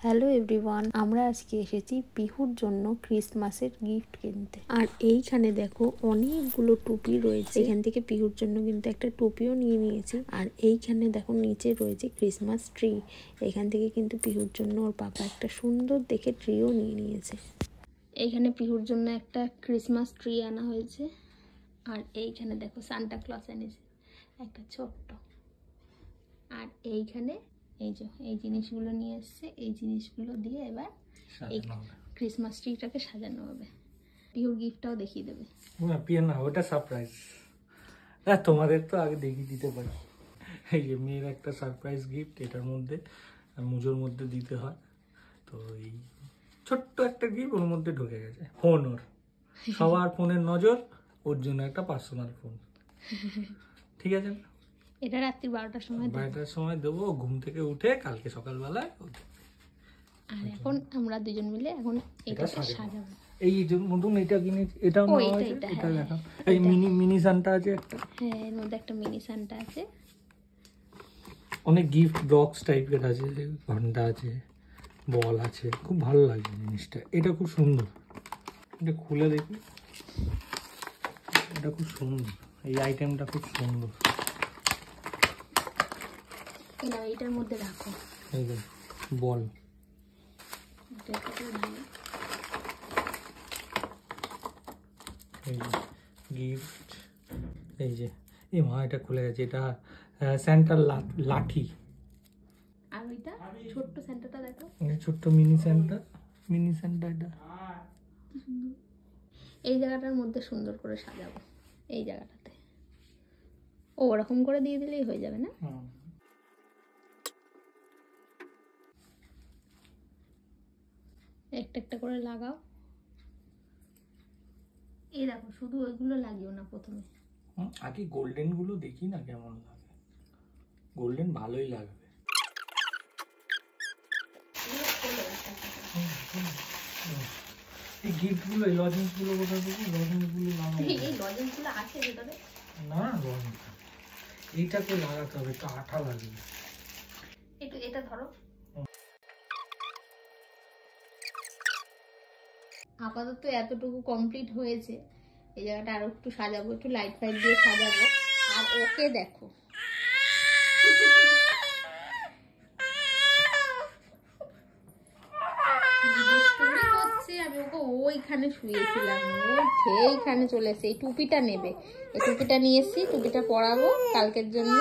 Hello everyone, আমরা আজকে এসেছি পিহুর জন্য ক্রিসমাসের গিফট কিনতে। আর এইখানে দেখো অনেকগুলো টুপি রয়েছে। এখান থেকে পিহুর জন্য কিন্তু একটা টুপিও নিয়ে নিয়েছি। আর এইখানে দেখো নিচে রয়েছে ক্রিসমাস ট্রি। এখান থেকে কিন্তু পিহুর জন্য ওর পাপা একটা সুন্দর দেখে ট্রিও নিয়ে নিয়েছে। এইখানে পিহুর জন্য একটা ক্রিসমাস ট্রি আনা হয়েছে। আর এইখানে দেখো সান্টা ক্লজ এনেছে একটা ছোট্ট। আর এইখানে এই যে এই জিনিসগুলো নিয়ে এসছে, এই জিনিসগুলো দিয়ে এবার এই ক্রিসমাস ট্রিটাকে সাজানো হবে। পিওর গিফটটাও দেখিয়ে দেবে। পিওর না, ওটা সারপ্রাইজ। হ্যাঁ, তোমাদের তো আগে দেখিয়ে দিতে পারি। এই যে মেয়ের একটা সারপ্রাইজ গিফট, এটার মধ্যে মুজোর মধ্যে দিতে হয়। তো এই ছোট্ট একটা গিফট ওর মধ্যে ঢুকে গেছে। ফোন, ওর সবার ফোনের নজর ওর জন্য একটা পার্সোনাল ফোন। ঠিক আছে, এটা রাত্রি 12টার সময় দেবো। ঘুম থেকে উঠে কালকে সকালবেলায়। আর এখন আমরা দুজন মিলে এখন এটা সাজাবো। এই যে নতুন এটা কিনেছি, এটাও নেওয়া হয়েছে। এটা দেখো, এই মিনি সান্টা আছে একটা। হ্যাঁ, এর মধ্যে একটা মিনি সান্টা আছে। অনেক গিফট বক্স টাইপের আছে, ঘন্টা আছে, বল আছে। খুব ভালো লাগে জিনিসটা। এটা খুব সুন্দর। এটা খুলে দেখি, এটা খুব সুন্দর। এই আইটেমটা খুব সুন্দর। এইটার মধ্যে রাখো। এই যে বল, এই যে গিফট। এই যে এই মা, এটা খুলে গেছে। এটা স্যান্টার লাঠি। আর ওইটা ছোট্ট স্যান্টাটা দেখো, ছোট্ট মিনি স্যান্টা। এটা এই জায়গাটার মধ্যে সুন্দর করে সাজাবো। এই জায়গাটাতে ওরকম করে দিয়ে দিলেই হয়ে যাবে না? একটা একটা করে লাগাও। এই দেখো, শুধু ওইগুলো লাগিও না, প্রথমে আগে গোল্ডেন গুলো দেখি না কেমন লাগে। গোল্ডেন ভালোই লাগবে। এই গিফট গুলো, এই লজেন্স গুলো কোথায় দেখি? লজেন্স গুলো লাগাবো। এই লজেন্স গুলো আছে ভেতরে না, লজেন্স এইটাকে লাগাতে হবে, তো আঠা লাগবে। একটু এটা ধরো। আপাতত এতটুকু কমপ্লিট হয়েছে। এই জায়গাটা আরো একটু সাজাবো, একটু লাইট ফাইট দিয়ে সাজাবো। আর ওকে দেখো, আমি ওকে ওইখানে শুয়েছিলাম, ও সেইখানে চলে এসে এই টুপিটা নেবে। এই টুপিটা নিয়ে এসছি, টুপিটা পরাবো কালকের জন্য।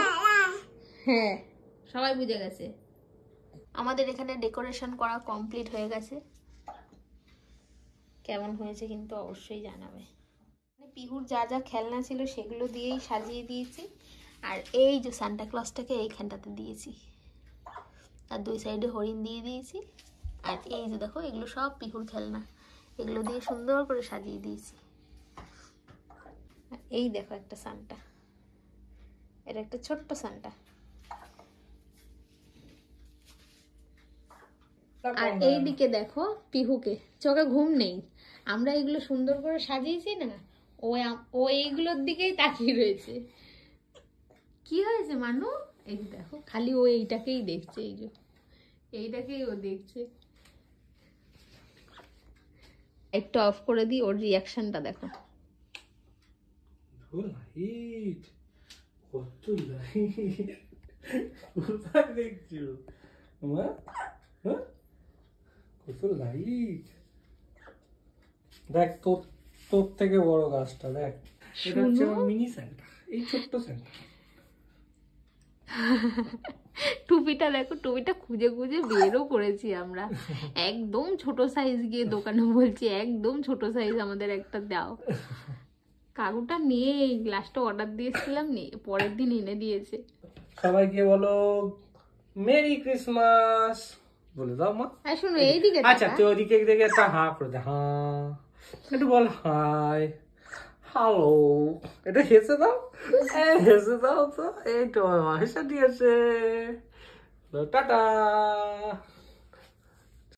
হ্যাঁ, সবাই বুঝে গেছে। আমাদের এখানে ডেকোরেশন করা কমপ্লিট হয়ে গেছে। কেমন হয়েছে কিন্তু অবশ্যই জানাবে। পিহুর যা যা খেলনা ছিল সেগুলো দিয়েই সাজিয়ে দিয়েছি। আর এই যে সান্টা ক্লজটাকে এইখানটাতে দিয়েছি, আর দুই সাইডে হরিণ দিয়ে দিয়েছি। আর এই যে দেখো, এগুলো সব পিহুর খেলনা, এগুলো দিয়ে সুন্দর করে সাজিয়ে দিয়েছি। এই দেখো একটা সান্টা, এটা একটা ছোট্ট সান্টা। আর এই দিকে দেখো পিহুকে, চোখে ঘুম নেই। আমরা এগুলো সুন্দর করে সাজিয়েছি না, ও এইগুলোর দিকেই তাকিয়ে রয়েছে। কি হয়েছে মানু? এই দেখো, খালি ও এইটাকেই দেখছে। এই যে এইটাকেই ও দেখছে। একটু অফ করে দিই, ওর রিয়াকশনটা দেখো। দেখ, তোর থেকে বড় গাছটা দেখ। এটা হচ্ছে মিনি সেন্টা, এই ছোট্ট সেন্টা। টুপিটা দেখো, টুপিটা খুঁজে খুঁজে বেরও করেছি আমরা। একদম ছোট সাইজ গিয়ে দোকানে বলছি, একদম ছোট সাইজ আমাদের একটা দাও। কাকুটা নেই, গ্লাসটা অর্ডার দিয়েছিলাম, পরের দিন এনে দিয়েছে। সবাইকে বলো মেরি ক্রিসমাস বলে দাও মা। শোনো এইদিকে, আচ্ছা তুই ওদিকে দেখে একটা হাঁ করে দে। হ্যাঁ, একটু বল হাই, হ্যালো, এটা হেসে দাও। হেসে দাও তো। এই তো হেসে দিয়েছে। টাটা।